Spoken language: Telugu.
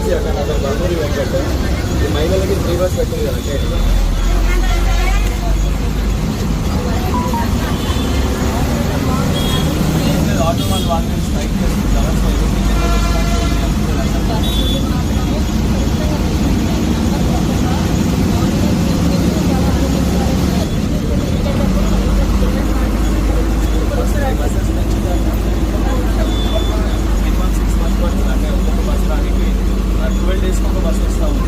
వచ్చేసి అక్కడ నా పేరు బండూరి వెంకట్. ఈ మహిళలకి 3 బస్ పెట్టింది కదా అంటే ఆటో వాళ్ళు స్ట్రైక్ చేస్తుంటారు. సో బస్సెస్ మినిమం 6 months పడుతుంది. అంటే ఒక్కొక్క బస్ రానికి 12 days ఒక బస్సు వస్తూ ఉంది.